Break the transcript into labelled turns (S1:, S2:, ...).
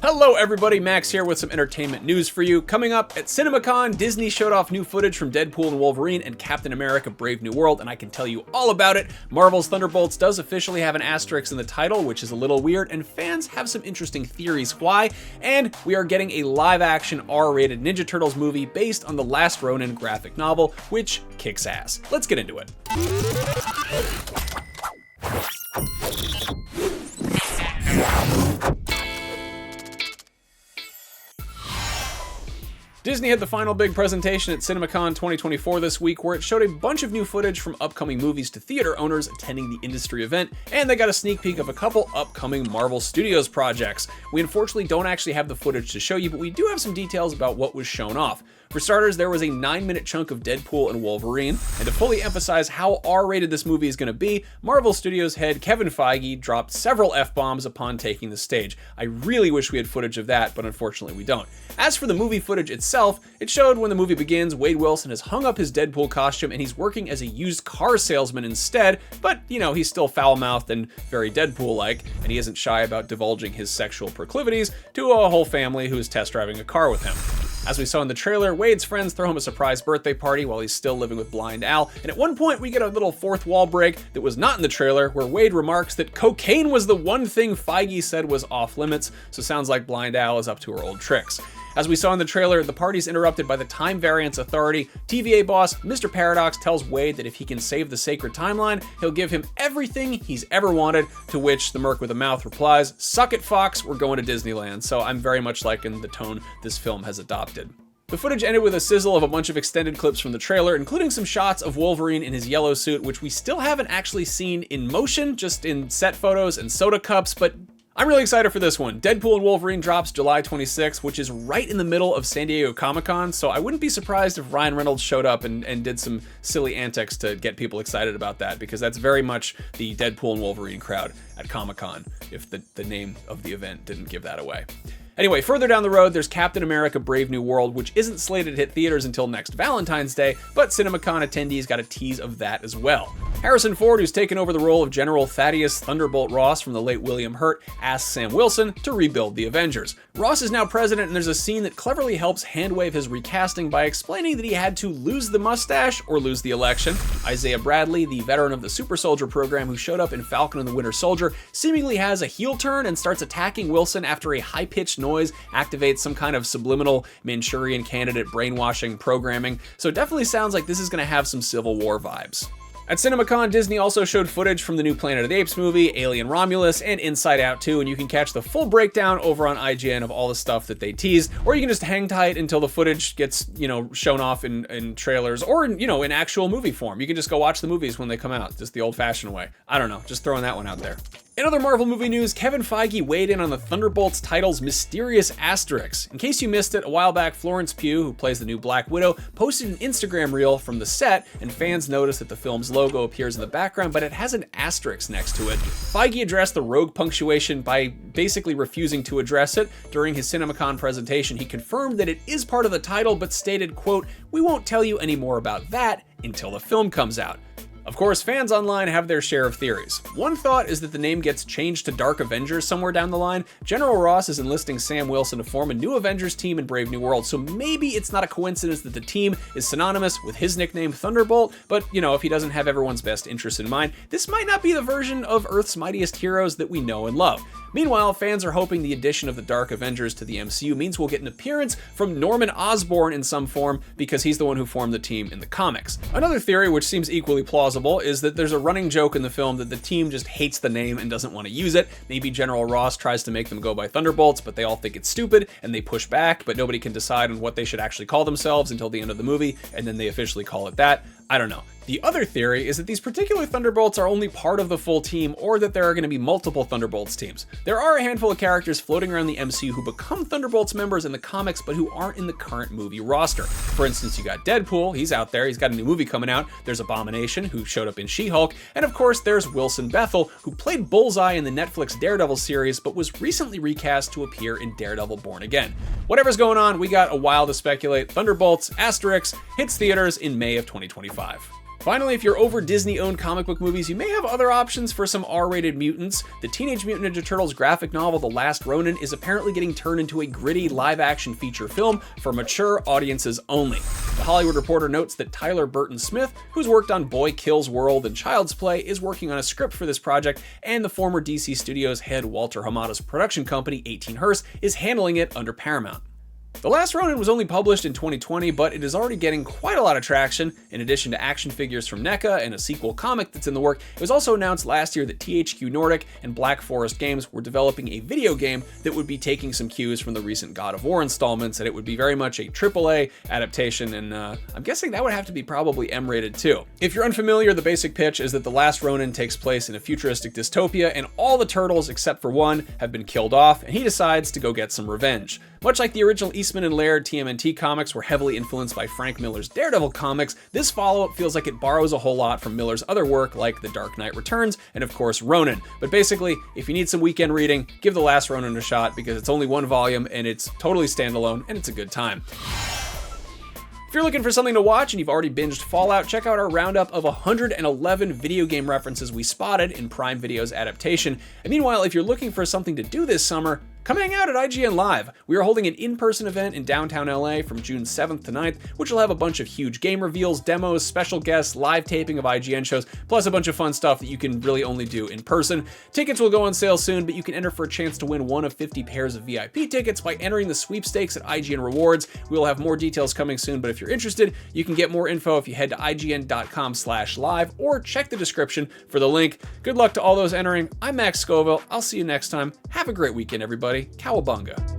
S1: Hello everybody, Max here with some entertainment news for you. Coming up at CinemaCon, Disney showed off new footage from Deadpool and Wolverine and Captain America Brave New World, and I can tell you all about it. Marvel's Thunderbolts does officially have an asterisk in the title, which is a little weird, and fans have some interesting theories why. And we are getting a live-action R-rated Ninja Turtles movie based on the Last Ronin graphic novel, which kicks ass. Let's get into it. Disney had the final big presentation at CinemaCon 2024 this week, where it showed a bunch of new footage from upcoming movies to theater owners attending the industry event, and they got a sneak peek of a couple upcoming Marvel Studios projects. We unfortunately don't actually have the footage to show you, but we do have some details about what was shown off. For starters, there was a 9-minute chunk of Deadpool and Wolverine, and to fully emphasize how R-rated this movie is going to be, Marvel Studios head Kevin Feige dropped several F-bombs upon taking the stage. I really wish we had footage of that, but unfortunately we don't. As for the movie footage itself, it showed when the movie begins, Wade Wilson has hung up his Deadpool costume and he's working as a used car salesman instead, but you know, he's still foul-mouthed and very Deadpool-like, and he isn't shy about divulging his sexual proclivities to a whole family who is test driving a car with him. As we saw in the trailer, Wade's friends throw him a surprise birthday party while he's still living with Blind Al, and at one point we get a little fourth wall break that was not in the trailer, where Wade remarks that cocaine was the one thing Feige said was off limits, so sounds like Blind Al is up to her old tricks. As we saw in the trailer, the party's interrupted by the Time Variance Authority. TVA boss Mr. Paradox tells Wade that if he can save the sacred timeline, he'll give him everything he's ever wanted, to which the Merc with a Mouth replies, "Suck it, Fox, we're going to Disneyland." So I'm very much liking the tone this film has adopted. The footage ended with a sizzle of a bunch of extended clips from the trailer, including some shots of Wolverine in his yellow suit, which we still haven't actually seen in motion, just in set photos and soda cups, but I'm really excited for this one. Deadpool and Wolverine drops July 26th, which is right in the middle of San Diego Comic-Con, so I wouldn't be surprised if Ryan Reynolds showed up and did some silly antics to get people excited about that, because that's very much the Deadpool and Wolverine crowd at Comic-Con, if the name of the event didn't give that away. Anyway, further down the road, there's Captain America Brave New World, which isn't slated to hit theaters until next Valentine's Day, but CinemaCon attendees got a tease of that as well. Harrison Ford, who's taken over the role of General Thaddeus Thunderbolt Ross from the late William Hurt, asks Sam Wilson to rebuild the Avengers. Ross is now president, and there's a scene that cleverly helps handwave his recasting by explaining that he had to lose the mustache or lose the election. Isaiah Bradley, the veteran of the Super Soldier program who showed up in Falcon and the Winter Soldier, seemingly has a heel turn and starts attacking Wilson after a high-pitched noise activates some kind of subliminal Manchurian Candidate brainwashing programming, so it definitely sounds like this is going to have some Civil War vibes. At CinemaCon, Disney also showed footage from the new Planet of the Apes movie, Alien Romulus, and Inside Out 2, and you can catch the full breakdown over on IGN of all the stuff that they teased, or you can just hang tight until the footage gets, shown off in trailers, or in actual movie form. You can just go watch the movies when they come out, just the old-fashioned way. I don't know, just throwing that one out there. In other Marvel movie news, Kevin Feige weighed in on the Thunderbolts title's mysterious asterisk. In case you missed it, a while back, Florence Pugh, who plays the new Black Widow, posted an Instagram reel from the set, and fans noticed that the film's logo appears in the background, but it has an asterisk next to it. Feige addressed the rogue punctuation by basically refusing to address it. During his CinemaCon presentation, he confirmed that it is part of the title, but stated, quote, "We won't tell you any more about that until the film comes out." Of course, fans online have their share of theories. One thought is that the name gets changed to Dark Avengers somewhere down the line. General Ross is enlisting Sam Wilson to form a new Avengers team in Brave New World, so maybe it's not a coincidence that the team is synonymous with his nickname Thunderbolt, but if he doesn't have everyone's best interest in mind, this might not be the version of Earth's mightiest heroes that we know and love. Meanwhile, fans are hoping the addition of the Dark Avengers to the MCU means we'll get an appearance from Norman Osborn in some form, because he's the one who formed the team in the comics. Another theory, which seems equally plausible, is that there's a running joke in the film that the team just hates the name and doesn't want to use it. Maybe General Ross tries to make them go by Thunderbolts, but they all think it's stupid, and they push back, but nobody can decide on what they should actually call themselves until the end of the movie, and then they officially call it that. I don't know. The other theory is that these particular Thunderbolts are only part of the full team, or that there are going to be multiple Thunderbolts teams. There are a handful of characters floating around the MCU who become Thunderbolts members in the comics, but who aren't in the current movie roster. For instance, you got Deadpool, he's out there, he's got a new movie coming out. There's Abomination, who showed up in She-Hulk, and of course there's Wilson Bethel, who played Bullseye in the Netflix Daredevil series, but was recently recast to appear in Daredevil Born Again. Whatever's going on, we got a while to speculate. Thunderbolts, asterisk, hits theaters in May of 2025. Finally, if you're over Disney-owned comic book movies, you may have other options for some R-rated mutants. The Teenage Mutant Ninja Turtles graphic novel, The Last Ronin, is apparently getting turned into a gritty live-action feature film for mature audiences only. The Hollywood Reporter notes that Tyler Burton Smith, who's worked on Boy Kills World and Child's Play, is working on a script for this project, and the former DC Studios head Walter Hamada's production company, 18 Hearst, is handling it under Paramount. The Last Ronin was only published in 2020, but it is already getting quite a lot of traction. In addition to action figures from NECA and a sequel comic that's in the work, it was also announced last year that THQ Nordic and Black Forest Games were developing a video game that would be taking some cues from the recent God of War installments, and it would be very much a AAA adaptation, and I'm guessing that would have to be probably M-rated too. If you're unfamiliar, the basic pitch is that The Last Ronin takes place in a futuristic dystopia, and all the turtles, except for one, have been killed off, and he decides to go get some revenge. Much like the original Eastman and Laird TMNT comics were heavily influenced by Frank Miller's Daredevil comics, this follow-up feels like it borrows a whole lot from Miller's other work like The Dark Knight Returns and of course Ronin. But basically, if you need some weekend reading, give The Last Ronin a shot because it's only one volume and it's totally standalone and it's a good time. If you're looking for something to watch and you've already binged Fallout, check out our roundup of 111 video game references we spotted in Prime Video's adaptation. And meanwhile, if you're looking for something to do this summer, come hang out at IGN Live. We are holding an in-person event in downtown LA from June 7th to 9th, which will have a bunch of huge game reveals, demos, special guests, live taping of IGN shows, plus a bunch of fun stuff that you can really only do in person. Tickets will go on sale soon, but you can enter for a chance to win one of 50 pairs of VIP tickets by entering the sweepstakes at IGN Rewards. We will have more details coming soon, but if you're interested, you can get more info if you head to ign.com/live or check the description for the link. Good luck to all those entering. I'm Max Scoville. I'll see you next time. Have a great weekend, everybody. Cowabunga.